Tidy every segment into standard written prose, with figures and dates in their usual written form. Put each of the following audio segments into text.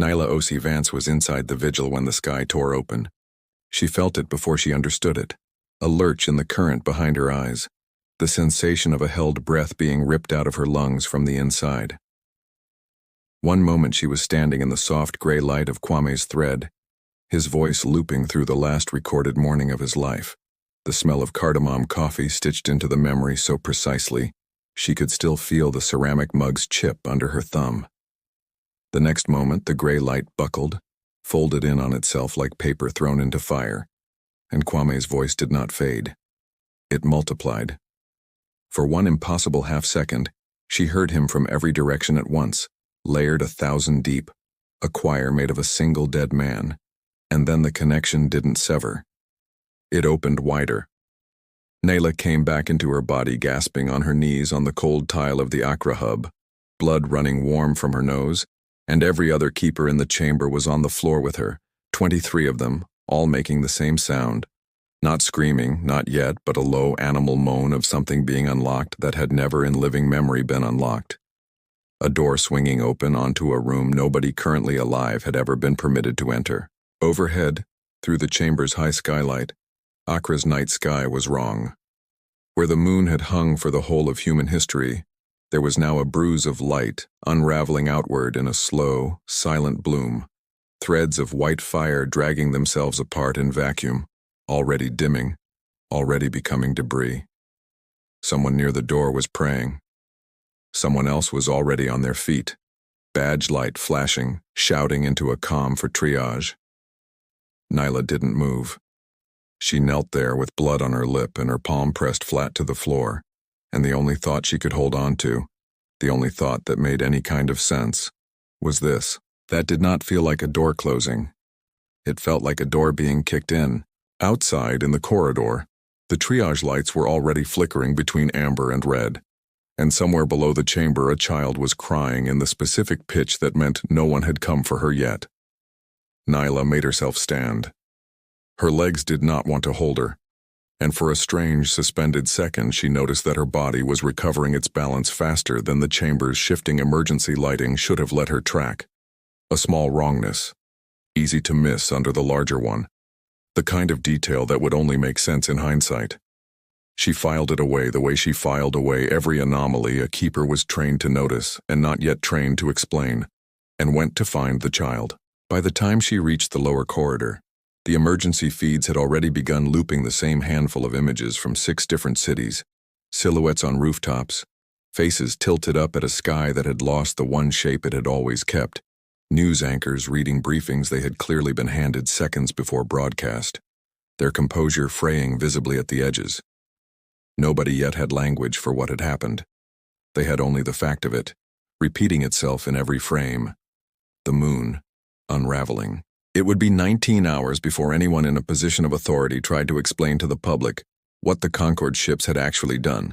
Nyla O.C. Vance was inside the vigil when the sky tore open. She felt it before she understood it. A lurch in the current behind her eyes. The sensation of a held breath being ripped out of her lungs from the inside. One moment she was standing in the soft gray light of Kwame's thread, his voice looping through the last recorded morning of his life, the smell of cardamom coffee stitched into the memory so precisely she could still feel the ceramic mug's chip under her thumb. The next moment the gray light buckled, folded in on itself like paper thrown into fire, and Kwame's voice did not fade. It multiplied. For one impossible half-second, she heard him from every direction at once, layered 1,000 deep, a choir made of a single dead man, and then the connection didn't sever. It opened wider. Nyla came back into her body, gasping on her knees on the cold tile of the Accra hub, blood running warm from her nose, and every other keeper in the chamber was on the floor with her, 23 of them, all making the same sound. Not screaming, not yet, but a low animal moan of something being unlocked that had never in living memory been unlocked. A door swinging open onto a room nobody currently alive had ever been permitted to enter. Overhead, through the chamber's high skylight, Accra's night sky was wrong. Where the moon had hung for the whole of human history, there was now a bruise of light unraveling outward in a slow, silent bloom, threads of white fire dragging themselves apart in vacuum, already dimming, already becoming debris. Someone near the door was praying. Someone else was already on their feet, badge light flashing, shouting into a comm for triage. Nyla didn't move. She knelt there with blood on her lip and her palm pressed flat to the floor, and the only thought she could hold on to, the only thought that made any kind of sense, was this. That did not feel like a door closing. It felt like a door being kicked in. Outside, in the corridor, the triage lights were already flickering between amber and red, and somewhere below the chamber a child was crying in the specific pitch that meant no one had come for her yet. Nyla made herself stand. Her legs did not want to hold her, and for a strange, suspended second she noticed that her body was recovering its balance faster than the chamber's shifting emergency lighting should have let her track. A small wrongness, easy to miss under the larger one, the kind of detail that would only make sense in hindsight. She filed it away the way she filed away every anomaly a keeper was trained to notice and not yet trained to explain, and went to find the child. By the time she reached the lower corridor, the emergency feeds had already begun looping the same handful of images from 6 different cities, silhouettes on rooftops, faces tilted up at a sky that had lost the one shape it had always kept, news anchors reading briefings they had clearly been handed seconds before broadcast, their composure fraying visibly at the edges. Nobody yet had language for what had happened. They had only the fact of it, repeating itself in every frame. The moon, unraveling. It would be 19 hours before anyone in a position of authority tried to explain to the public what the Concorde ships had actually done,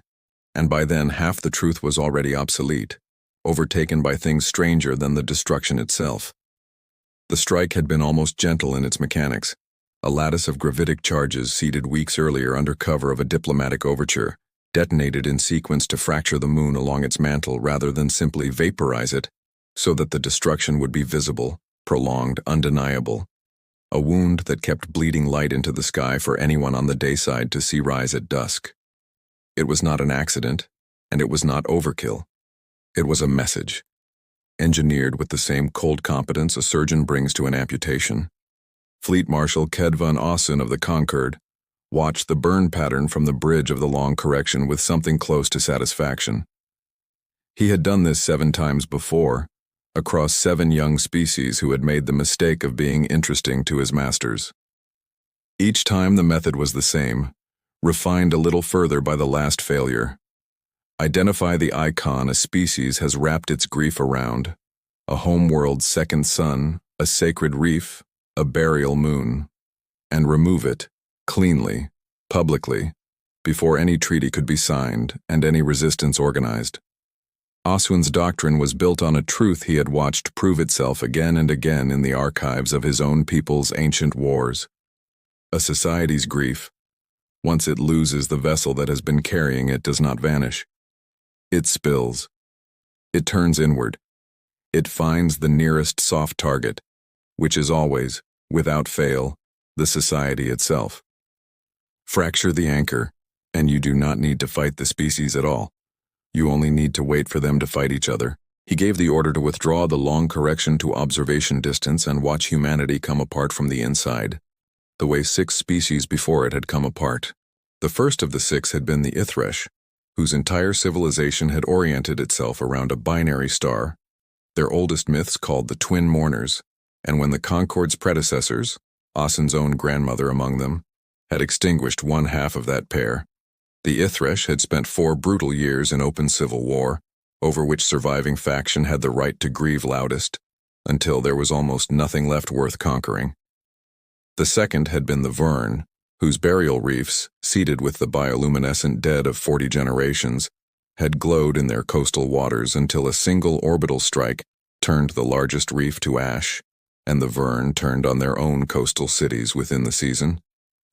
and by then half the truth was already obsolete, overtaken by things stranger than the destruction itself. The strike had been almost gentle in its mechanics, a lattice of gravitic charges seeded weeks earlier under cover of a diplomatic overture, detonated in sequence to fracture the moon along its mantle rather than simply vaporize it, so that the destruction would be visible, prolonged, undeniable, a wound that kept bleeding light into the sky for anyone on the dayside to see rise at dusk. It was not an accident, and it was not overkill. It was a message, engineered with the same cold competence a surgeon brings to an amputation. Fleet Marshal Ked van Ossen of the Concorde watched the burn pattern from the bridge of the long correction with something close to satisfaction. He had done this 7 times before, across 7 young species who had made the mistake of being interesting to his masters. Each time the method was the same, refined a little further by the last failure. Identify the icon a species has wrapped its grief around, a homeworld's second sun, a sacred reef, a burial moon, and remove it, cleanly, publicly, before any treaty could be signed and any resistance organized. Oswin's doctrine was built on a truth he had watched prove itself again and again in the archives of his own people's ancient wars. A society's grief, once it loses the vessel that has been carrying it, does not vanish. It spills. It turns inward. It finds the nearest soft target, which is always, without fail, the society itself. Fracture the anchor, and you do not need to fight the species at all. You only need to wait for them to fight each other. He gave the order to withdraw the long correction to observation distance and watch humanity come apart from the inside, the way 6 species before it had come apart. The first of the 6 had been the Ithresh, whose entire civilization had oriented itself around a binary star, their oldest myths called the Twin Mourners, and when the Concord's predecessors, Asen's own grandmother among them, had extinguished one half of that pair, the Ithresh had spent 4 brutal years in open civil war, over which surviving faction had the right to grieve loudest, until there was almost nothing left worth conquering. The second had been the Vern, whose burial reefs, seeded with the bioluminescent dead of 40 generations, had glowed in their coastal waters until a single orbital strike turned the largest reef to ash, and the Vern turned on their own coastal cities within the season,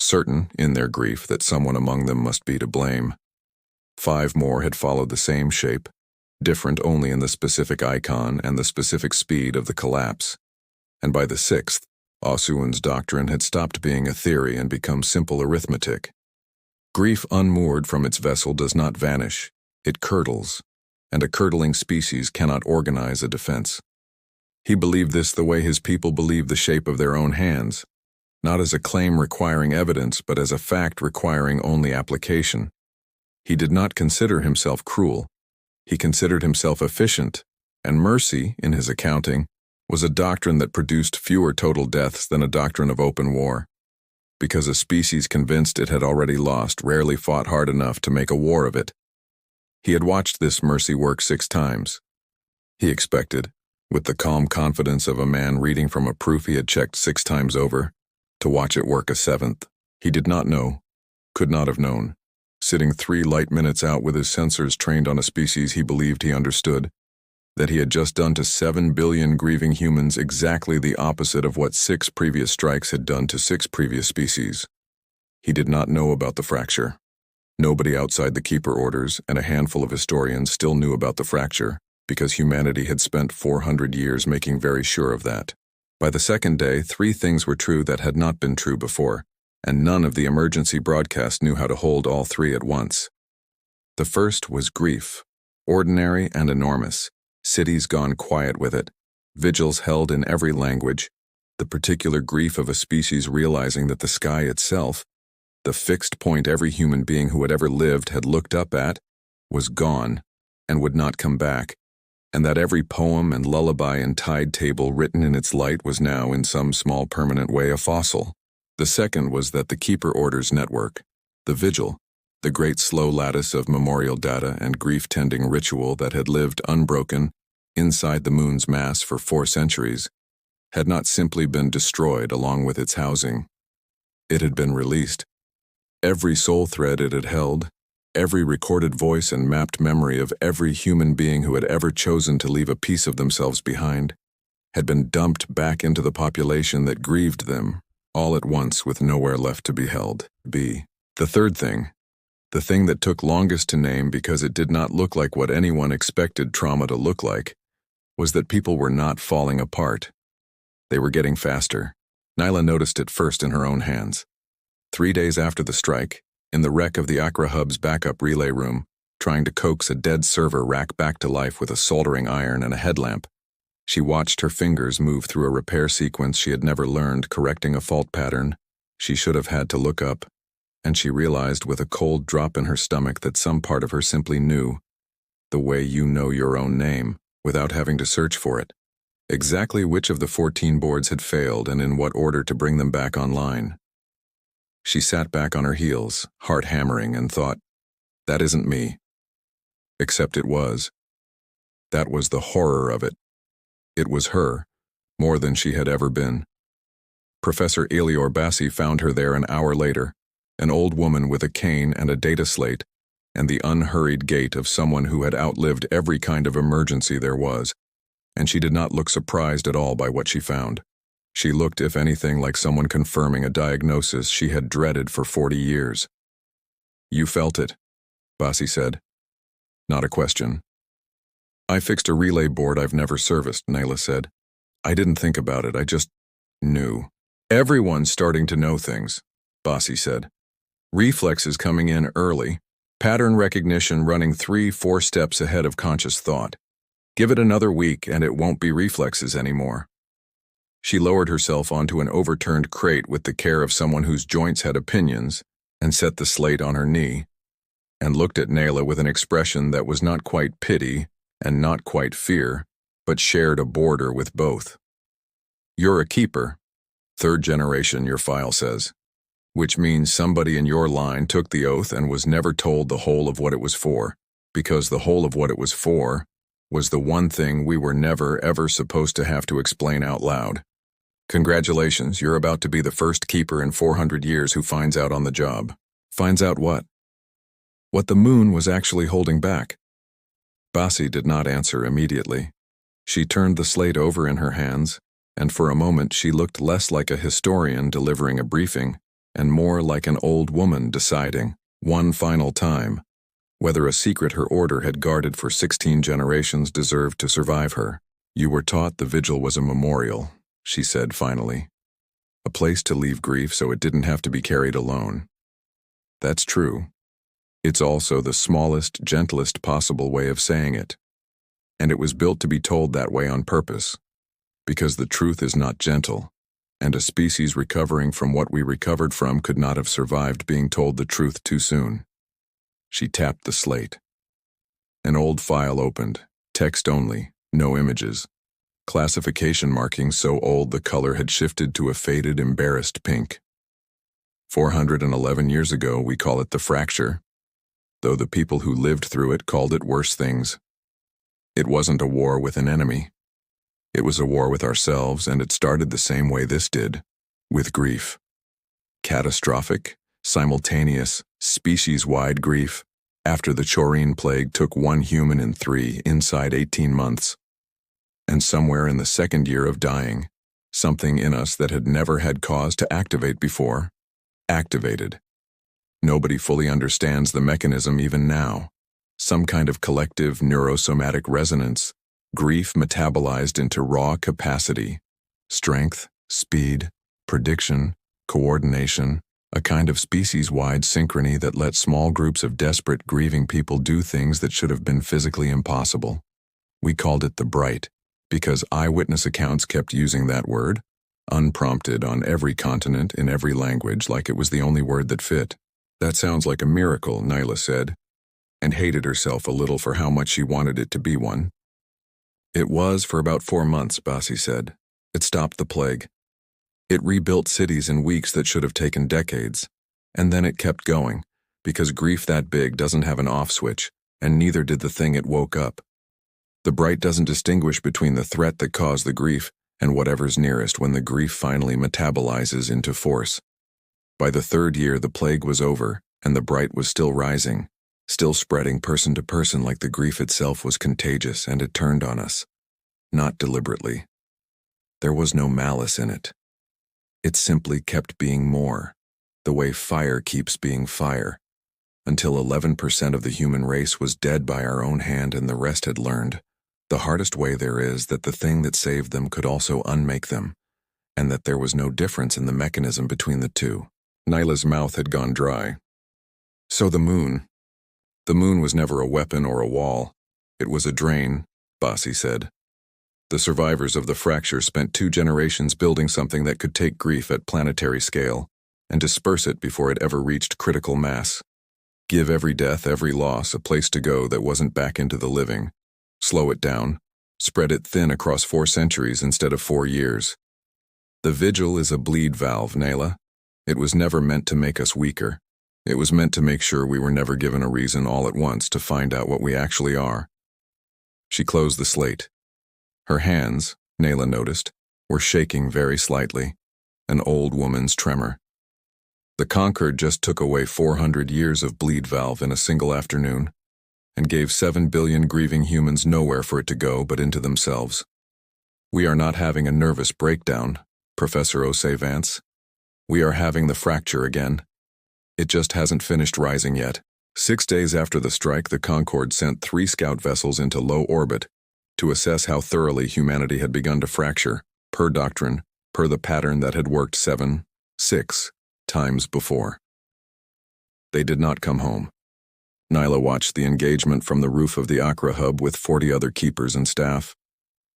certain, in their grief, that someone among them must be to blame. 5 more had followed the same shape, different only in the specific icon and the specific speed of the collapse, and by the 6th, Osuan's doctrine had stopped being a theory and become simple arithmetic. Grief unmoored from its vessel does not vanish, it curdles, and a curdling species cannot organize a defense. He believed this the way his people believe the shape of their own hands, not as a claim requiring evidence but as a fact requiring only application. He did not consider himself cruel. He considered himself efficient, and mercy, in his accounting, was a doctrine that produced fewer total deaths than a doctrine of open war, because a species convinced it had already lost rarely fought hard enough to make a war of it. He had watched this mercy work 6 times. He expected, with the calm confidence of a man reading from a proof he had checked 6 times over, to watch it work a 7th. He did not know, could not have known, sitting 3 light minutes out with his sensors trained on a species he believed he understood, that he had just done to 7 billion grieving humans exactly the opposite of what 6 previous strikes had done to 6 previous species. He did not know about the fracture. Nobody outside the Keeper Orders and a handful of historians still knew about the fracture, because humanity had spent 400 years making very sure of that. By the 2nd day, 3 things were true that had not been true before, and none of the emergency broadcast knew how to hold all 3 at once. The first was grief, ordinary and enormous, cities gone quiet with it, vigils held in every language, the particular grief of a species realizing that the sky itself, the fixed point every human being who had ever lived had looked up at, was gone and would not come back, and that every poem and lullaby and tide table written in its light was now in some small permanent way a fossil. The second was that the Keeper Orders network, the vigil, the great slow lattice of memorial data and grief-tending ritual that had lived unbroken inside the moon's mass for 4 centuries, had not simply been destroyed along with its housing. It had been released. Every soul thread it had held, every recorded voice and mapped memory of every human being who had ever chosen to leave a piece of themselves behind, had been dumped back into the population that grieved them, all at once with nowhere left to be held. The third thing, the thing that took longest to name because it did not look like what anyone expected trauma to look like, was that people were not falling apart. They were getting faster. Nyla noticed it first in her own hands. 3 days after the strike, in the wreck of the Accra Hub's backup relay room, trying to coax a dead server rack back to life with a soldering iron and a headlamp, she watched her fingers move through a repair sequence she had never learned, correcting a fault pattern she should have had to look up, and she realized with a cold drop in her stomach that some part of her simply knew, the way you know your own name, without having to search for it, exactly which of the 14 boards had failed and in what order to bring them back online. She sat back on her heels, heart hammering, and thought, that isn't me. Except it was. That was the horror of it. It was her, more than she had ever been. Professor Elior Bassi found her there an hour later, an old woman with a cane and a data slate, and the unhurried gait of someone who had outlived every kind of emergency there was, and she did not look surprised at all by what she found. She looked, if anything, like someone confirming a diagnosis she had dreaded for 40 years. You felt it, Bassi said. Not a question. I fixed a relay board I've never serviced, Naila said. I didn't think about it, I just knew. Everyone's starting to know things, Bossy said. Reflexes coming in early, pattern recognition running 3-4 steps ahead of conscious thought. Give it another week and it won't be reflexes anymore. She lowered herself onto an overturned crate with the care of someone whose joints had opinions and set the slate on her knee and looked at Naila with an expression that was not quite pity and not quite fear, but shared a border with both. You're a keeper, 3rd generation, your file says, which means somebody in your line took the oath and was never told the whole of what it was for, because the whole of what it was for was the one thing we were never ever supposed to have to explain out loud. Congratulations, you're about to be the first keeper in 400 years who finds out on the job. Finds out what? What the moon was actually holding back. Bossy did not answer immediately. She turned the slate over in her hands, and for a moment she looked less like a historian delivering a briefing and more like an old woman deciding, one final time, whether a secret her order had guarded for 16 generations deserved to survive her. You were taught the vigil was a memorial, she said finally. A place to leave grief so it didn't have to be carried alone. That's true. It's also the smallest, gentlest possible way of saying it. And it was built to be told that way on purpose. Because the truth is not gentle, and a species recovering from what we recovered from could not have survived being told the truth too soon. She tapped the slate. An old file opened, text only, no images. Classification markings so old the color had shifted to a faded, embarrassed pink. 411 years ago, we call it the fracture, though the people who lived through it called it worse things. It wasn't a war with an enemy. It was a war with ourselves, and it started the same way this did, with grief. Catastrophic, simultaneous, species-wide grief, after the Chorine plague took 1 human in 3 inside 18 months. And somewhere in the 2nd year of dying, something in us that had never had cause to activate before, activated. Nobody fully understands the mechanism even now. Some kind of collective neurosomatic resonance, grief metabolized into raw capacity, strength, speed, prediction, coordination, a kind of species-wide synchrony that let small groups of desperate, grieving people do things that should have been physically impossible. We called it the Bright, because eyewitness accounts kept using that word, unprompted on every continent in every language like it was the only word that fit. That sounds like a miracle, Naila said, and hated herself a little for how much she wanted it to be one. It was for about 4 months, Bossy said. It stopped the plague. It rebuilt cities in weeks that should have taken decades. And then it kept going, because grief that big doesn't have an off switch, and neither did the thing it woke up. The Bright doesn't distinguish between the threat that caused the grief and whatever's nearest when the grief finally metabolizes into force. By the 3rd year, the plague was over, and the Bright was still rising, still spreading person to person like the grief itself was contagious, and it turned on us. Not deliberately. There was no malice in it. It simply kept being more, the way fire keeps being fire, until 11% of the human race was dead by our own hand and the rest had learned, the hardest way there is, that the thing that saved them could also unmake them, and that there was no difference in the mechanism between the two. Naila's mouth had gone dry. So the moon. The moon was never a weapon or a wall. It was a drain, Bossy said. The survivors of the fracture spent 2 generations building something that could take grief at planetary scale and disperse it before it ever reached critical mass. Give every death, every loss, a place to go that wasn't back into the living. Slow it down. Spread it thin across 4 centuries instead of 4 years. The vigil is a bleed valve, Naila. It was never meant to make us weaker. It was meant to make sure we were never given a reason all at once to find out what we actually are. She closed the slate. Her hands, Naila noticed, were shaking very slightly, an old woman's tremor. The Concord just took away 400 years of bleed valve in a single afternoon, and gave 7 billion grieving humans nowhere for it to go but into themselves. We are not having a nervous breakdown, Professor Osei Vance. We are having the fracture again. It just hasn't finished rising yet. 6 days after the strike, the Concorde sent 3 scout vessels into low orbit to assess how thoroughly humanity had begun to fracture, per doctrine, per the pattern that had worked 6 times before. They did not come home. Nyla watched the engagement from the roof of the Accra hub with 40 other keepers and staff,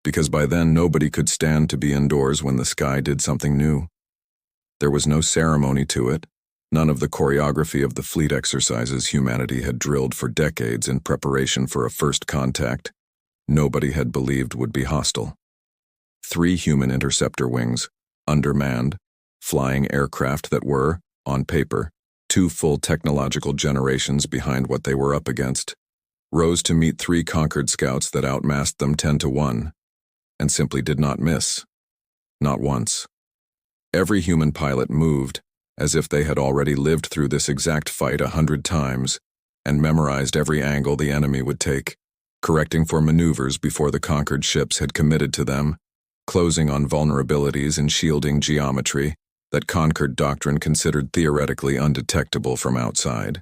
because by then nobody could stand to be indoors when the sky did something new. There was no ceremony to it, none of the choreography of the fleet exercises humanity had drilled for decades in preparation for a first contact nobody had believed would be hostile. 3 human interceptor wings, undermanned, flying aircraft that were, on paper, 2 full technological generations behind what they were up against, rose to meet 3 conquered scouts that outmassed them 10-1, and simply did not miss. Not once. Every human pilot moved as if they had already lived through this exact fight 100 times and memorized every angle the enemy would take, correcting for maneuvers before the conquered ships had committed to them, closing on vulnerabilities and shielding geometry that conquered doctrine considered theoretically undetectable from outside.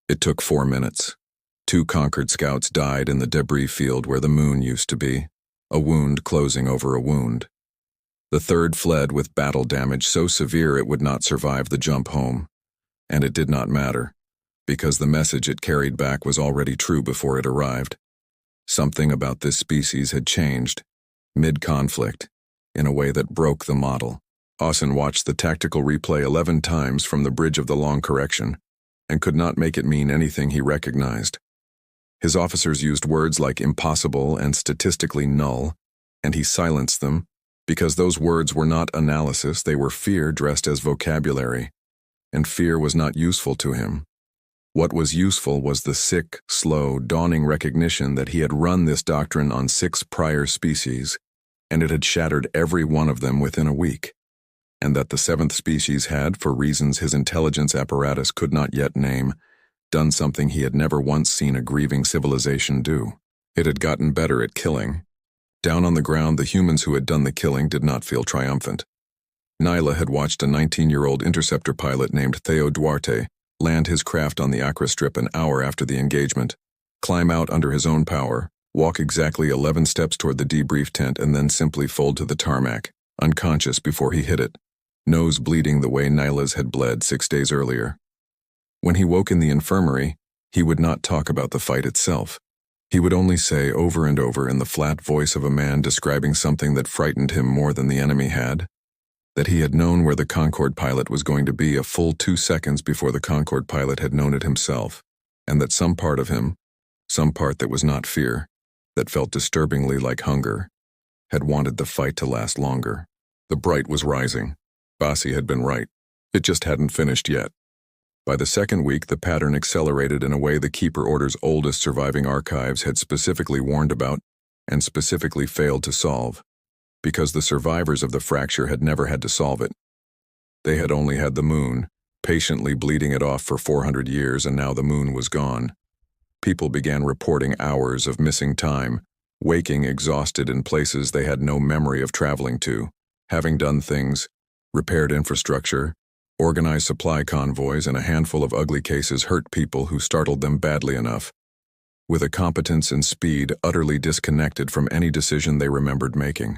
It took 4 minutes. 2 conquered scouts died in the debris field where the moon used to be, a wound closing over a wound. The 3rd fled with battle damage so severe it would not survive the jump home. And it did not matter, because the message it carried back was already true before it arrived. Something about this species had changed, mid-conflict, in a way that broke the model. Austin watched the tactical replay 11 times from the bridge of the long correction, and could not make it mean anything he recognized. His officers used words like impossible and statistically null, and he silenced them, because those words were not analysis, they were fear dressed as vocabulary, and fear was not useful to him. What was useful was the sick, slow, dawning recognition that he had run this doctrine on 6 prior species, and it had shattered every one of them within a week, and that the 7th species had, for reasons his intelligence apparatus could not yet name, done something he had never once seen a grieving civilization do. It had gotten better at killing. Down on the ground, the humans who had done the killing did not feel triumphant. Nyla had watched a 19-year-old interceptor pilot named Theo Duarte land his craft on the Accra Strip an hour after the engagement, climb out under his own power, walk exactly 11 steps toward the debrief tent, and then simply fold to the tarmac, unconscious before he hit it, nose bleeding the way Nyla's had bled 6 days earlier. When he woke in the infirmary, he would not talk about the fight itself. He would only say over and over in the flat voice of a man describing something that frightened him more than the enemy had, that he had known where the Concorde pilot was going to be a full 2 seconds before the Concorde pilot had known it himself, and that some part of him, some part that was not fear, that felt disturbingly like hunger, had wanted the fight to last longer. The bright was rising. Bassi had been right. It just hadn't finished yet. By the 2nd week, the pattern accelerated in a way the Keeper Order's oldest surviving archives had specifically warned about and specifically failed to solve, because the survivors of the fracture had never had to solve it. They had only had the moon, patiently bleeding it off for 400 years, and now the moon was gone. People began reporting hours of missing time, waking exhausted in places they had no memory of traveling to, having done things, repaired infrastructure, organized supply convoys, and a handful of ugly cases hurt people who startled them badly enough, with a competence and speed utterly disconnected from any decision they remembered making.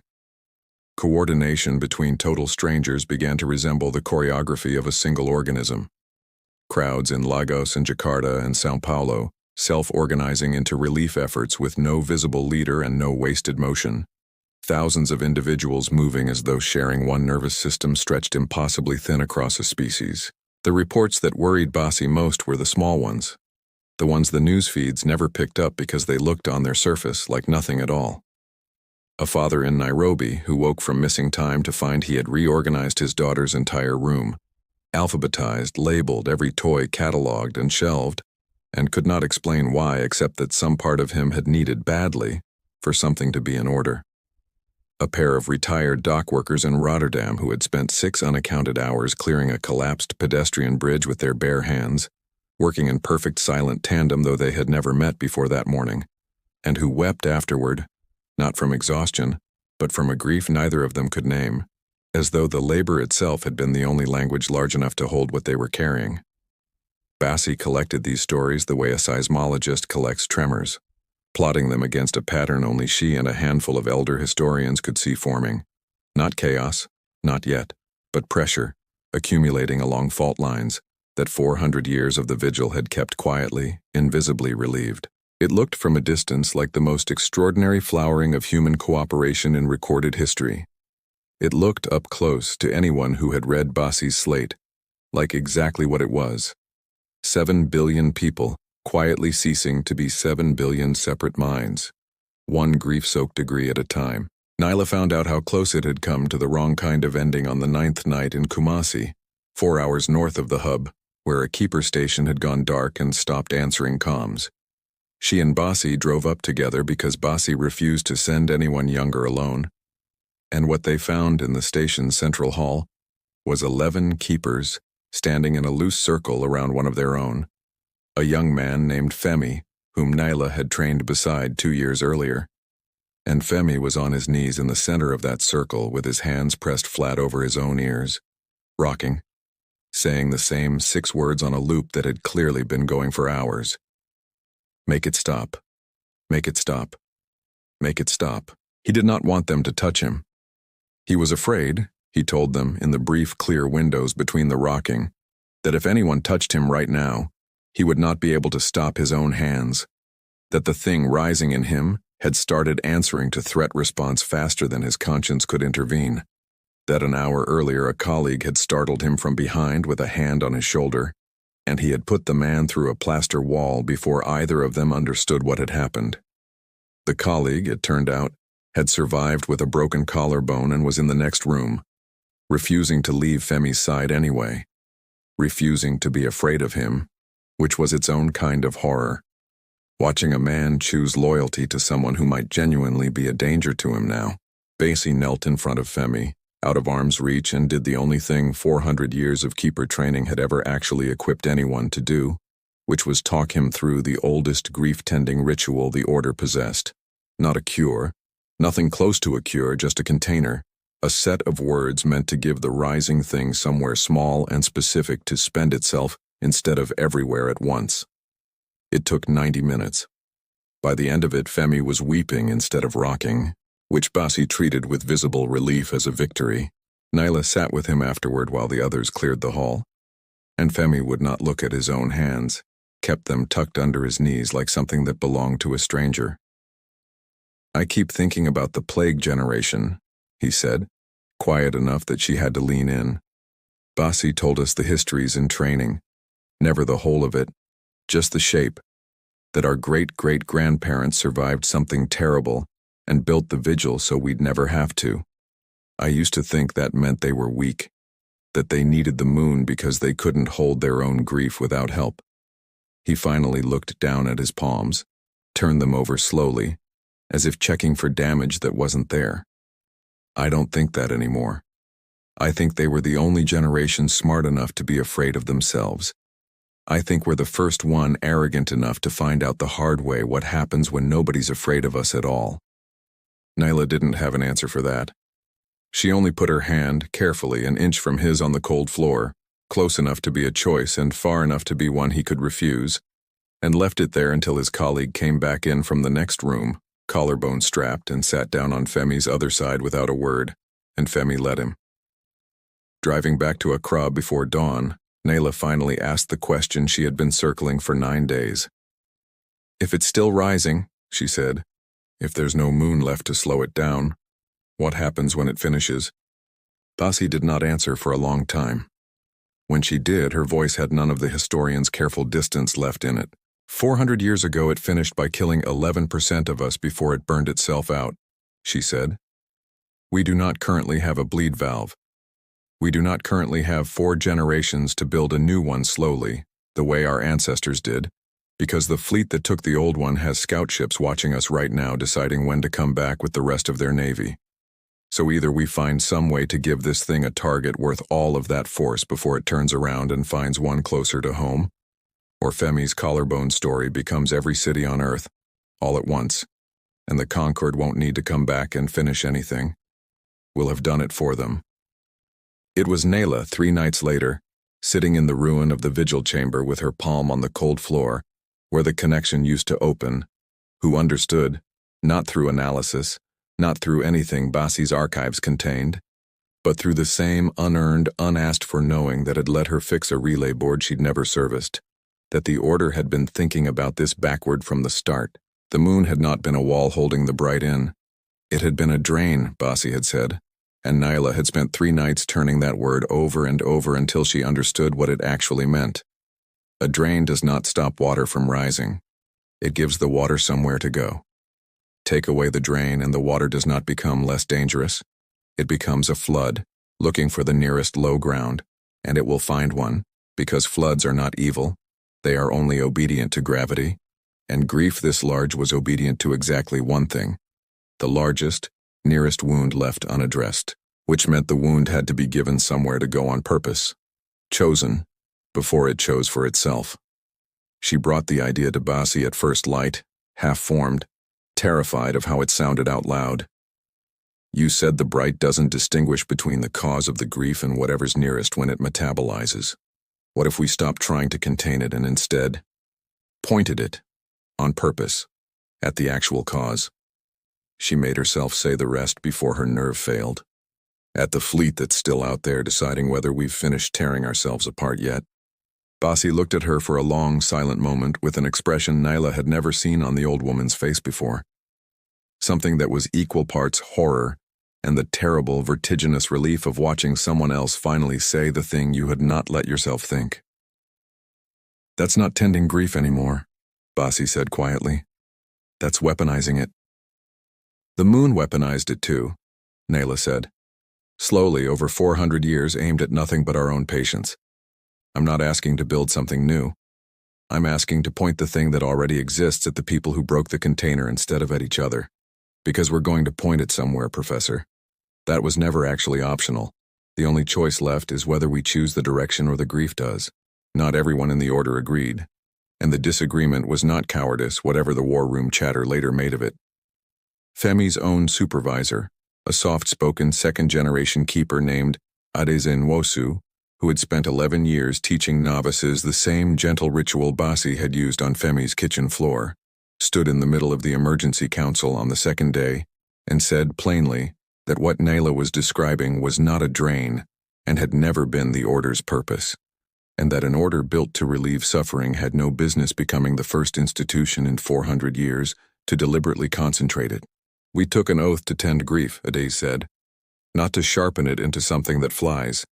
Coordination between total strangers began to resemble the choreography of a single organism. Crowds in Lagos and Jakarta and São Paulo, self-organizing into relief efforts with no visible leader and no wasted motion. Thousands of individuals moving as though sharing one nervous system stretched impossibly thin across a species. The reports that worried Bassi most were the small ones, the ones the news feeds never picked up because they looked on their surface like nothing at all. A father in Nairobi who woke from missing time to find he had reorganized his daughter's entire room, alphabetized, labeled, every toy cataloged and shelved, and could not explain why except that some part of him had needed badly for something to be in order. A pair of retired dock workers in Rotterdam who had spent 6 unaccounted hours clearing a collapsed pedestrian bridge with their bare hands, working in perfect silent tandem though they had never met before that morning, and who wept afterward, not from exhaustion, but from a grief neither of them could name, as though the labor itself had been the only language large enough to hold what they were carrying. Bassi collected these stories the way a seismologist collects tremors, plotting them against a pattern only she and a handful of elder historians could see forming. Not chaos, not yet, but pressure, accumulating along fault lines that 400 years of the vigil had kept quietly, invisibly relieved. It looked from a distance like the most extraordinary flowering of human cooperation in recorded history. It looked up close to anyone who had read Bassi's slate, like exactly what it was. 7 billion people, quietly ceasing to be 7 billion separate minds, one grief-soaked degree at a time. Nyla found out how close it had come to the wrong kind of ending on the 9th night in Kumasi, 4 hours north of the hub, where a keeper station had gone dark and stopped answering comms. She and Bassi drove up together because Bassi refused to send anyone younger alone, and what they found in the station's central hall was 11 keepers standing in a loose circle around one of their own, a young man named Femi, whom Nyla had trained beside 2 years earlier. And Femi was on his knees in the center of that circle with his hands pressed flat over his own ears, rocking, saying the same 6 words on a loop that had clearly been going for hours. Make it stop. Make it stop. Make it stop. He did not want them to touch him. He was afraid, he told them in the brief, clear windows between the rocking, that if anyone touched him right now, he would not be able to stop his own hands, that the thing rising in him had started answering to threat response faster than his conscience could intervene, that an hour earlier a colleague had startled him from behind with a hand on his shoulder, and he had put the man through a plaster wall before either of them understood what had happened. The colleague, it turned out, had survived with a broken collarbone and was in the next room, refusing to leave Femi's side anyway, refusing to be afraid of him, which was its own kind of horror. Watching a man choose loyalty to someone who might genuinely be a danger to him now. Bassi knelt in front of Femi, out of arm's reach, and did the only thing 400 years of keeper training had ever actually equipped anyone to do, which was talk him through the oldest grief-tending ritual the Order possessed. Not a cure, nothing close to a cure, just a container, a set of words meant to give the rising thing somewhere small and specific to spend itself instead of everywhere at once. It took 90 minutes. By the end of it, Femi was weeping instead of rocking, which Bassi treated with visible relief as a victory. Nyla sat with him afterward while the others cleared the hall, and Femi would not look at his own hands, kept them tucked under his knees like something that belonged to a stranger. I keep thinking about the plague generation, he said, quiet enough that she had to lean in. Bassi told us the histories in training, never the whole of it, just the shape, that our great-great-grandparents survived something terrible and built the vigil so we'd never have to. I used to think that meant they were weak, that they needed the moon because they couldn't hold their own grief without help. He finally looked down at his palms, turned them over slowly, as if checking for damage that wasn't there. I don't think that anymore. I think they were the only generation smart enough to be afraid of themselves. I think we're the first one arrogant enough to find out the hard way what happens when nobody's afraid of us at all. Nyla didn't have an answer for that. She only put her hand, carefully, an inch from his on the cold floor, close enough to be a choice and far enough to be one he could refuse, and left it there until his colleague came back in from the next room, collarbone strapped, and sat down on Femi's other side without a word, and Femi let him. Driving back to Accra before dawn, Nyla finally asked the question she had been circling for 9 days. If it's still rising, she said, if there's no moon left to slow it down, what happens when it finishes? Bassi did not answer for a long time. When she did, her voice had none of the historian's careful distance left in it. 400 years ago it finished by killing 11% of us before it burned itself out, she said. We do not currently have a bleed valve. We do not currently have 4 generations to build a new one slowly, the way our ancestors did, because the fleet that took the old one has scout ships watching us right now deciding when to come back with the rest of their navy. So either we find some way to give this thing a target worth all of that force before it turns around and finds one closer to home, or Femi's collarbone story becomes every city on Earth, all at once, and the Concord won't need to come back and finish anything. We'll have done it for them. It was Nyla 3 nights later, sitting in the ruin of the vigil chamber with her palm on the cold floor, where the connection used to open, who understood, not through analysis, not through anything Basi's archives contained, but through the same unearned, unasked-for knowing that had let her fix a relay board she'd never serviced, that the Order had been thinking about this backward from the start. The moon had not been a wall holding the bright in. It had been a drain, Basi had said, and Nyla had spent 3 nights turning that word over and over until she understood what it actually meant. A drain does not stop water from rising. It gives the water somewhere to go. Take away the drain and the water does not become less dangerous. It becomes a flood, looking for the nearest low ground, and it will find one, because floods are not evil. They are only obedient to gravity, and grief this large was obedient to exactly one thing, the largest, nearest wound left unaddressed, which meant the wound had to be given somewhere to go on purpose, chosen, before it chose for itself. She brought the idea to Basi at first light, half-formed, terrified of how it sounded out loud. You said the bright doesn't distinguish between the cause of the grief and whatever's nearest when it metabolizes. What if we stopped trying to contain it and instead pointed it, on purpose, at the actual cause? She made herself say the rest before her nerve failed. At the fleet that's still out there deciding whether we've finished tearing ourselves apart yet. Basi looked at her for a long, silent moment with an expression Nyla had never seen on the old woman's face before. Something that was equal parts horror and the terrible, vertiginous relief of watching someone else finally say the thing you had not let yourself think. That's not tending grief anymore, Basi said quietly. That's weaponizing it. The moon weaponized it too, Nyla said. Slowly, over 400 years aimed at nothing but our own patience. I'm not asking to build something new. I'm asking to point the thing that already exists at the people who broke the container instead of at each other. Because we're going to point it somewhere, Professor. That was never actually optional. The only choice left is whether we choose the direction or the grief does. Not everyone in the Order agreed. And the disagreement was not cowardice, whatever the war room chatter later made of it. Femi's own supervisor, a soft-spoken second-generation keeper named Adezen Wosu, who had spent 11 years teaching novices the same gentle ritual Basi had used on Femi's kitchen floor, stood in the middle of the emergency council on the second day and said plainly that what Nyla was describing was not a drain and had never been the Order's purpose, and that an Order built to relieve suffering had no business becoming the first institution in 400 years to deliberately concentrate it. We took an oath to tend grief, Ade said, not to sharpen it into something that flies.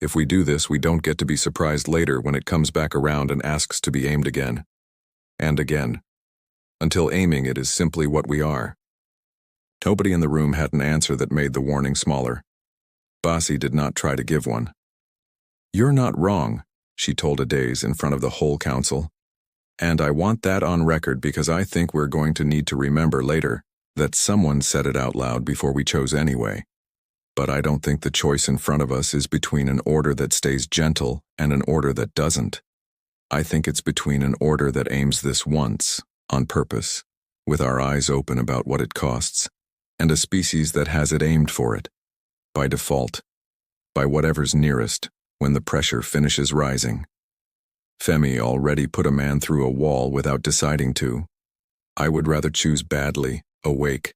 If we do this, we don't get to be surprised later when it comes back around and asks to be aimed again. And again. Until aiming it is simply what we are. Nobody in the room had an answer that made the warning smaller. Basi did not try to give one. You're not wrong, she told Ades in front of the whole council. And I want that on record because I think we're going to need to remember later that someone said it out loud before we chose anyway. But I don't think the choice in front of us is between an Order that stays gentle and an Order that doesn't. I think it's between an Order that aims this once, on purpose, with our eyes open about what it costs, and a species that has it aimed for it, by default, by whatever's nearest, when the pressure finishes rising. Femi already put a man through a wall without deciding to. I would rather choose badly, awake,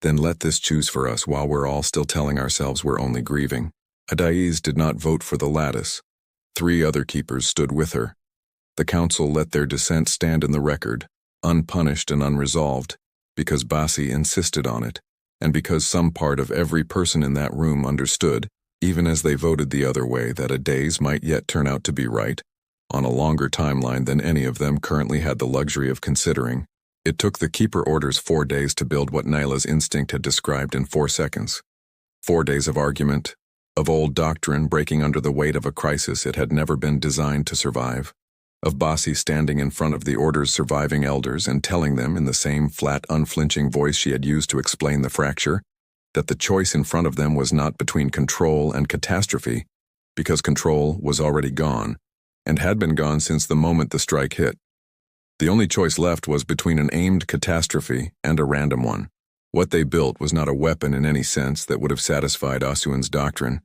then let this choose for us while we're all still telling ourselves we're only grieving. Adaiz did not vote for the lattice. 3 other keepers stood with her. The council let their dissent stand in the record, unpunished and unresolved, because Basi insisted on it, and because some part of every person in that room understood, even as they voted the other way, that Adaiz might yet turn out to be right, on a longer timeline than any of them currently had the luxury of considering. It took the Keeper Orders 4 days to build what Nyla's instinct had described in 4 seconds. 4 days of argument, of old doctrine breaking under the weight of a crisis it had never been designed to survive, of Basi standing in front of the Order's surviving elders and telling them in the same flat, unflinching voice she had used to explain the fracture, that the choice in front of them was not between control and catastrophe, because control was already gone, and had been gone since the moment the strike hit. The only choice left was between an aimed catastrophe and a random one. What they built was not a weapon in any sense that would have satisfied Asuan's doctrine.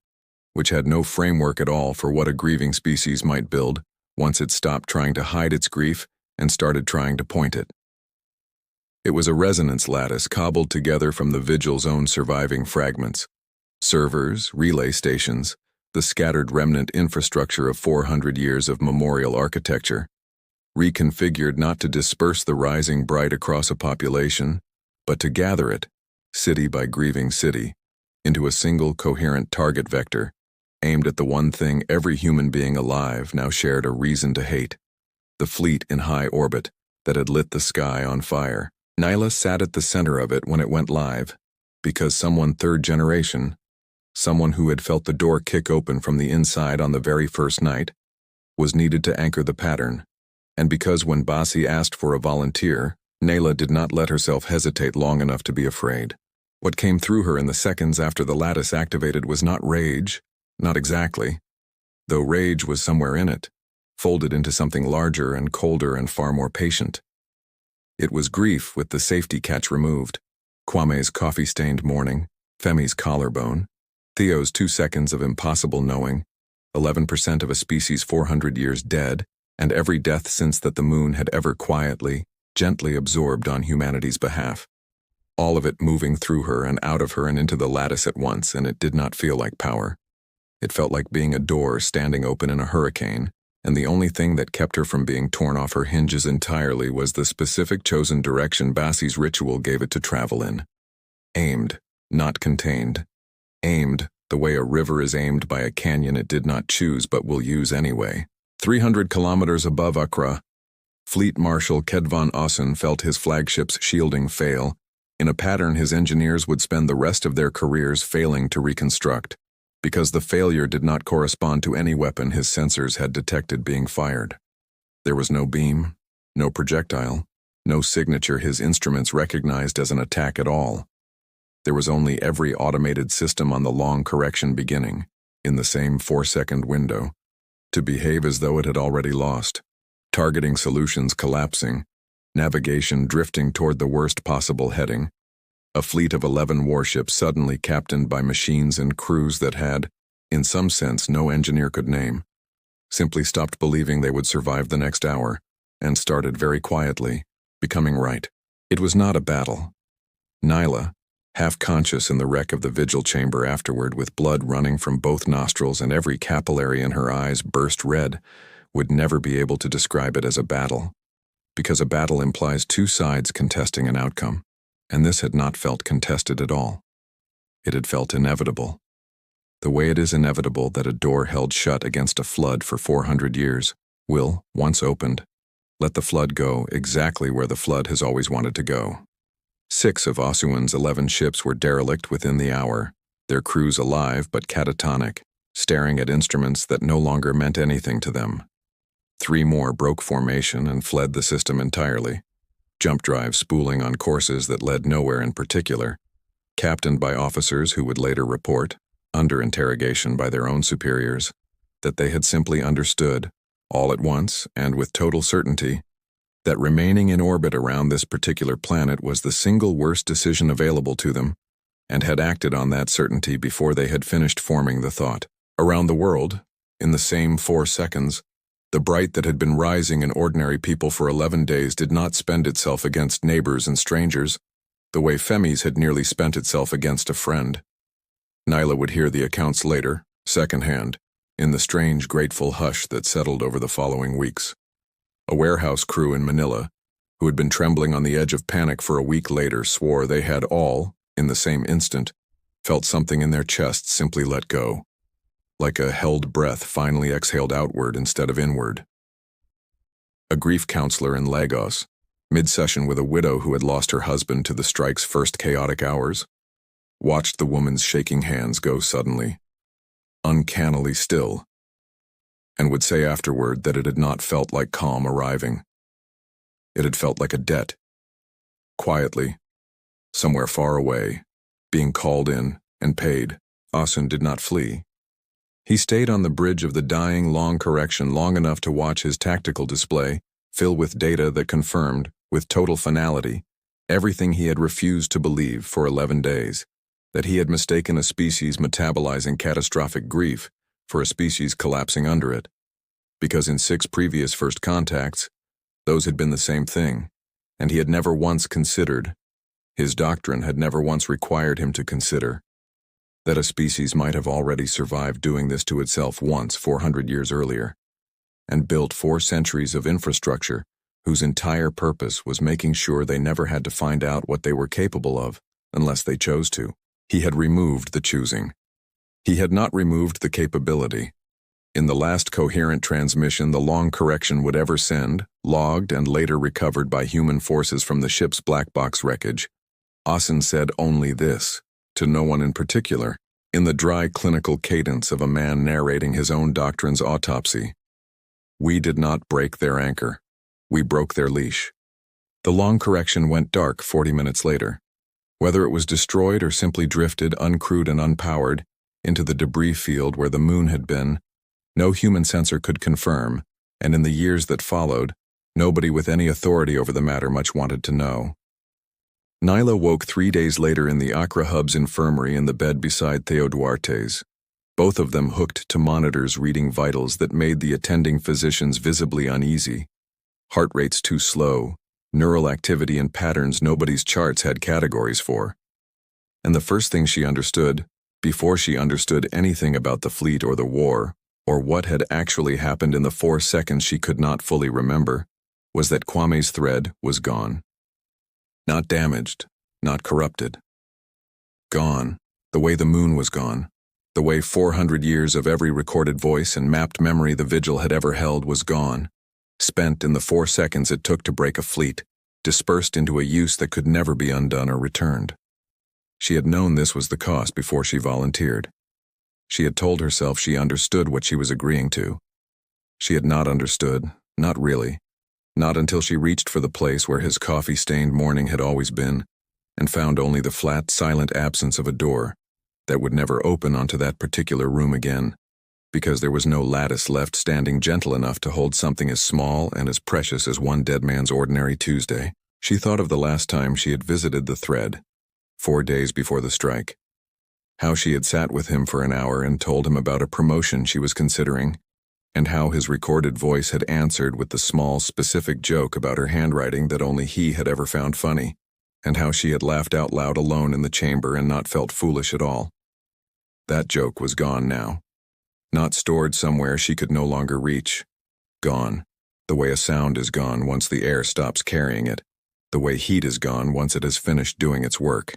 which had no framework at all for what a grieving species might build once it stopped trying to hide its grief and started trying to point it. It was a resonance lattice cobbled together from the Vigil's own surviving fragments. Servers, relay stations, the scattered remnant infrastructure of 400 years of memorial architecture, reconfigured not to disperse the rising bright across a population, but to gather it, city by grieving city, into a single coherent target vector, aimed at the one thing every human being alive now shared a reason to hate: the fleet in high orbit that had lit the sky on fire. Nyla sat at the center of it when it went live, because someone third generation, someone who had felt the door kick open from the inside on the very first night, was needed to anchor the pattern, and because when Basi asked for a volunteer, Nyla did not let herself hesitate long enough to be afraid. What came through her in the seconds after the lattice activated was not rage, not exactly, though rage was somewhere in it, folded into something larger and colder and far more patient. It was grief with the safety catch removed: Kwame's coffee-stained morning, Femi's collarbone, Theo's 2 seconds of impossible knowing, 11% of a species 400 years dead, and every death since that the moon had ever quietly, gently absorbed on humanity's behalf. All of it moving through her and out of her and into the lattice at once, and it did not feel like power. It felt like being a door standing open in a hurricane, and the only thing that kept her from being torn off her hinges entirely was the specific chosen direction Basi's ritual gave it to travel in. Aimed, not contained. Aimed, the way a river is aimed by a canyon it did not choose but will use anyway. 300 kilometers above Accra, Fleet Marshal Kedvon Ossen felt his flagship's shielding fail, in a pattern his engineers would spend the rest of their careers failing to reconstruct, because the failure did not correspond to any weapon his sensors had detected being fired. There was no beam, no projectile, no signature his instruments recognized as an attack at all. There was only every automated system on the long correction beginning, in the same 4-second window, to behave as though it had already lost, targeting solutions collapsing, navigation drifting toward the worst possible heading, a fleet of 11 warships suddenly captained by machines and crews that had, in some sense no engineer could name, simply stopped believing they would survive the next hour, and started very quietly, becoming right. It was not a battle. Nyla, half conscious in the wreck of the vigil chamber afterward with blood running from both nostrils and every capillary in her eyes burst red, would never be able to describe it as a battle, because a battle implies 2 sides contesting an outcome. And this had not felt contested at all. It had felt inevitable. The way it is inevitable that a door held shut against a flood for 400 years will, once opened, let the flood go exactly where the flood has always wanted to go. 6 of Osuan's 11 ships were derelict within the hour, their crews alive but catatonic, staring at instruments that no longer meant anything to them. 3 more broke formation and fled the system entirely. Jump drives spooling on courses that led nowhere in particular, captained by officers who would later report, under interrogation by their own superiors, that they had simply understood, all at once and with total certainty, that remaining in orbit around this particular planet was the single worst decision available to them, and had acted on that certainty before they had finished forming the thought. Around the world, in the same 4 seconds, the bright that had been rising in ordinary people for 11 days did not spend itself against neighbors and strangers, the way Femi's had nearly spent itself against a friend. Nyla would hear the accounts later, secondhand, in the strange, grateful hush that settled over the following weeks. A warehouse crew in Manila, who had been trembling on the edge of panic for a week later, swore they had all, in the same instant, felt something in their chests simply let go, like a held breath finally exhaled outward instead of inward. A grief counselor in Lagos, mid-session with a widow who had lost her husband to the strike's first chaotic hours, watched the woman's shaking hands go suddenly, uncannily still, and would say afterward that it had not felt like calm arriving. It had felt like a debt, quietly, somewhere far away, being called in and paid. Osun did not flee. He stayed on the bridge of the dying long correction long enough to watch his tactical display fill with data that confirmed, with total finality, everything he had refused to believe for 11 days, that he had mistaken a species metabolizing catastrophic grief for a species collapsing under it, because in 6 previous first contacts, those had been the same thing, and he had never once considered, his doctrine had never once required him to consider, that a species might have already survived doing this to itself once 400 years earlier, and built 4 centuries of infrastructure whose entire purpose was making sure they never had to find out what they were capable of unless they chose to. He had removed the choosing. He had not removed the capability. In the last coherent transmission the long correction would ever send, logged and later recovered by human forces from the ship's black box wreckage, Ascension said only this, to no one in particular, in the dry clinical cadence of a man narrating his own doctrine's autopsy. We did not break their anchor. We broke their leash. The long correction went dark 40 minutes later. Whether it was destroyed or simply drifted, uncrewed and unpowered, into the debris field where the moon had been, no human sensor could confirm, and in the years that followed, nobody with any authority over the matter much wanted to know. Nyla woke 3 days later in the Accra Hub's infirmary in the bed beside Theo Duarte's, both of them hooked to monitors reading vitals that made the attending physicians visibly uneasy. Heart rates too slow, neural activity and patterns nobody's charts had categories for. And the first thing she understood, before she understood anything about the fleet or the war, or what had actually happened in the 4 seconds she could not fully remember, was that Kwame's thread was gone. Not damaged, not corrupted. Gone, the way the moon was gone. The way 400 years of every recorded voice and mapped memory the Vigil had ever held was gone. Spent in the 4 seconds it took to break a fleet, dispersed into a use that could never be undone or returned. She had known this was the cost before she volunteered. She had told herself she understood what she was agreeing to. She had not understood, not really, not until she reached for the place where his coffee-stained morning had always been, and found only the flat, silent absence of a door that would never open onto that particular room again, because there was no lattice left standing gentle enough to hold something as small and as precious as one dead man's ordinary Tuesday. She thought of the last time she had visited the thread, 4 days before the strike. How she had sat with him for an hour and told him about a promotion she was considering, and how his recorded voice had answered with the small, specific joke about her handwriting that only he had ever found funny, and how she had laughed out loud alone in the chamber and not felt foolish at all. That joke was gone now. Not stored somewhere she could no longer reach. Gone, the way a sound is gone once the air stops carrying it, the way heat is gone once it has finished doing its work.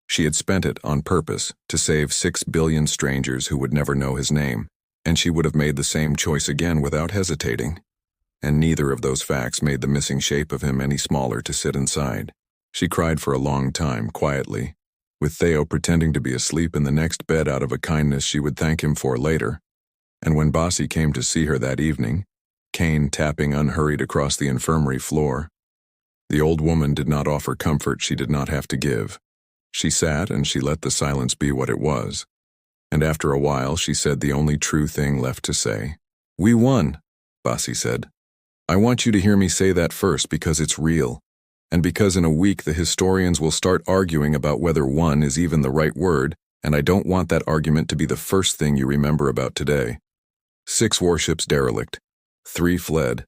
She had spent it on purpose to save 6 billion strangers who would never know his name, and she would have made the same choice again without hesitating. And neither of those facts made the missing shape of him any smaller to sit inside. She cried for a long time, quietly, with Theo pretending to be asleep in the next bed out of a kindness she would thank him for later. And when Bossy came to see her that evening, Kane tapping unhurried across the infirmary floor, the old woman did not offer comfort she did not have to give. She sat and she let the silence be what it was. And after a while she said the only true thing left to say. "We won," Bossy said. "I want you to hear me say that first because it's real. And because in a week the historians will start arguing about whether won is even the right word, and I don't want that argument to be the first thing you remember about today. 6 warships derelict. 3 fled.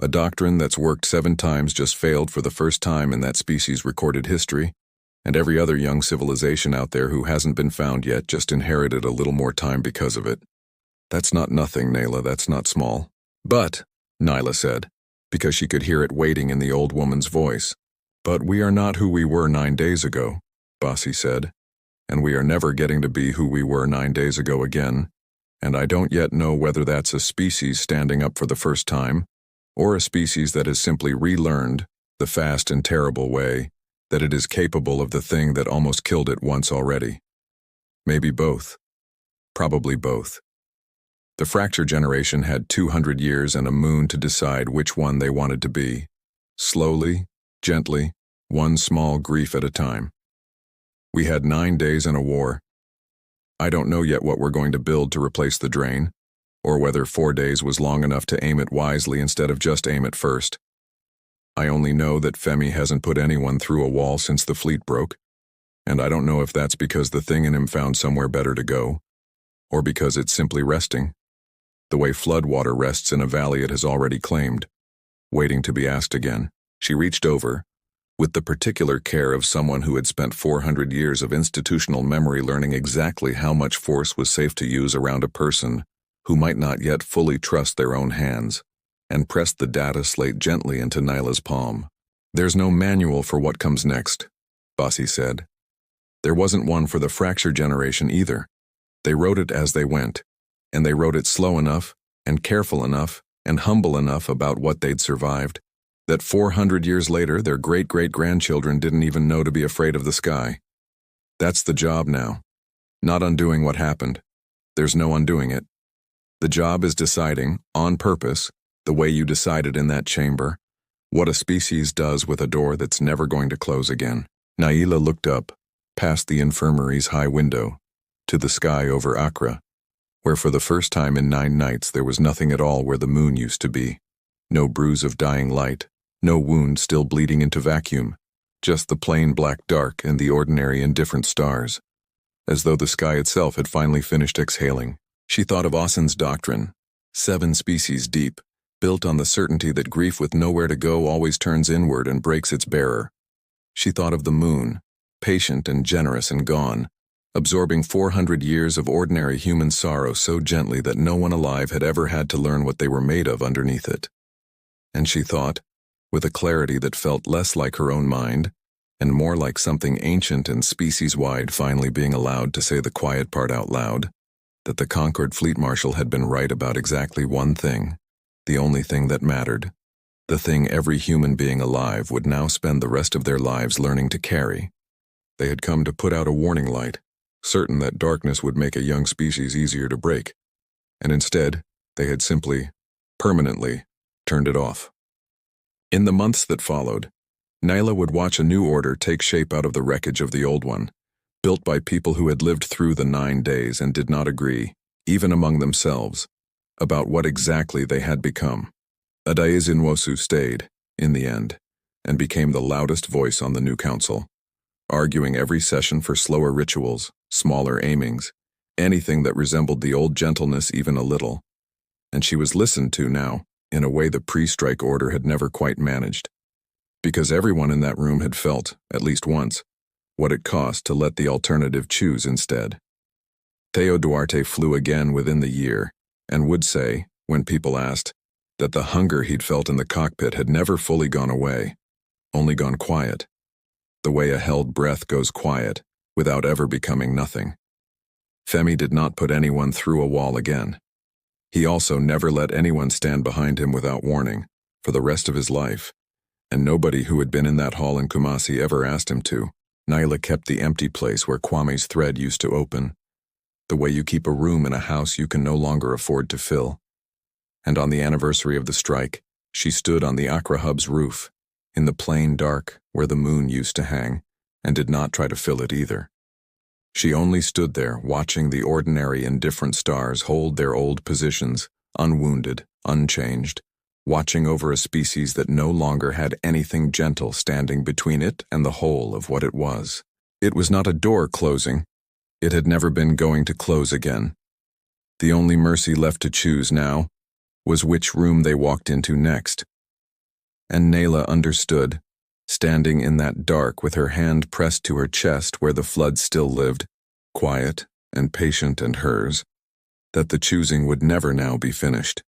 A doctrine that's worked 7 times just failed for the first time in that species' recorded history, and every other young civilization out there who hasn't been found yet just inherited a little more time because of it. That's not nothing, Nayla, that's not small. But, Nyla said, because she could hear it waiting in the old woman's voice. But we are not who we were 9 days ago, Bossy said, and we are never getting to be who we were 9 days ago again, and I don't yet know whether that's a species standing up for the first time, or a species that has simply relearned, the fast and terrible way, that it is capable of the thing that almost killed it once already. Maybe both. Probably both. The fracture generation had 200 years and a moon to decide which one they wanted to be. Slowly, gently, one small grief at a time. We had 9 days and a war. I don't know yet what we're going to build to replace the drain, or whether 4 days was long enough to aim it wisely instead of just aim it first. I only know that Femi hasn't put anyone through a wall since the fleet broke, And I don't know if that's because the thing in him found somewhere better to go, or because it's simply resting, the way flood water rests in a valley it has already claimed, waiting to be asked again. She reached over, with the particular care of someone who had spent 400 years of institutional memory learning exactly how much force was safe to use around a person who might not yet fully trust their own hands, and pressed the data slate gently into Nyla's palm. "There's no manual for what comes next," Bossy said. There wasn't one for the fracture generation either. They wrote it as they went, and they wrote it slow enough, and careful enough, and humble enough about what they'd survived, that 400 years later their great-great-grandchildren didn't even know to be afraid of the sky. That's the job now. Not undoing what happened. There's no undoing it. The job is deciding, on purpose, the way you decided in that chamber, what a species does with a door that's never going to close again. Naila looked up, past the infirmary's high window, to the sky over Accra, where for the first time in 9 nights there was nothing at all where the moon used to be. No bruise of dying light, no wound still bleeding into vacuum, just the plain black dark and the ordinary indifferent stars, as though the sky itself had finally finished exhaling. She thought of Austin's doctrine, 7 species deep, built on the certainty that grief with nowhere to go always turns inward and breaks its bearer. She thought of the moon, patient and generous and gone, absorbing 400 years of ordinary human sorrow so gently that no one alive had ever had to learn what they were made of underneath it. And she thought, with a clarity that felt less like her own mind, and more like something ancient and species-wide finally being allowed to say the quiet part out loud, that the Concord Fleet Marshal had been right about exactly one thing, the only thing that mattered, the thing every human being alive would now spend the rest of their lives learning to carry. They had come to put out a warning light, certain that darkness would make a young species easier to break, and instead, they had simply, permanently, turned it off. In the months that followed, Nyla would watch a new order take shape out of the wreckage of the old one, built by people who had lived through the 9 days and did not agree, even among themselves, about what exactly they had become. Adaeze Nwosu stayed, in the end, and became the loudest voice on the new council, arguing every session for slower rituals, smaller aimings, anything that resembled the old gentleness even a little. And she was listened to now, in a way the pre-strike order had never quite managed, because everyone in that room had felt, at least once, what it cost to let the alternative choose instead. Theo Duarte flew again within the year, and would say, when people asked, that the hunger he'd felt in the cockpit had never fully gone away, only gone quiet, the way a held breath goes quiet, without ever becoming nothing. Femi did not put anyone through a wall again. He also never let anyone stand behind him without warning, for the rest of his life, and nobody who had been in that hall in Kumasi ever asked him to. Nyla kept the empty place where Kwame's thread used to open, the way you keep a room in a house you can no longer afford to fill. And on the anniversary of the strike, she stood on the Accra Hub's roof, in the plain dark where the moon used to hang, and did not try to fill it either. She only stood there watching the ordinary indifferent stars hold their old positions, unwounded, unchanged, watching over a species that no longer had anything gentle standing between it and the whole of what it was. It was not a door closing. It had never been going to close again. The only mercy left to choose now was which room they walked into next. And Nyla understood, standing in that dark with her hand pressed to her chest where the flood still lived, quiet and patient and hers, that the choosing would never now be finished.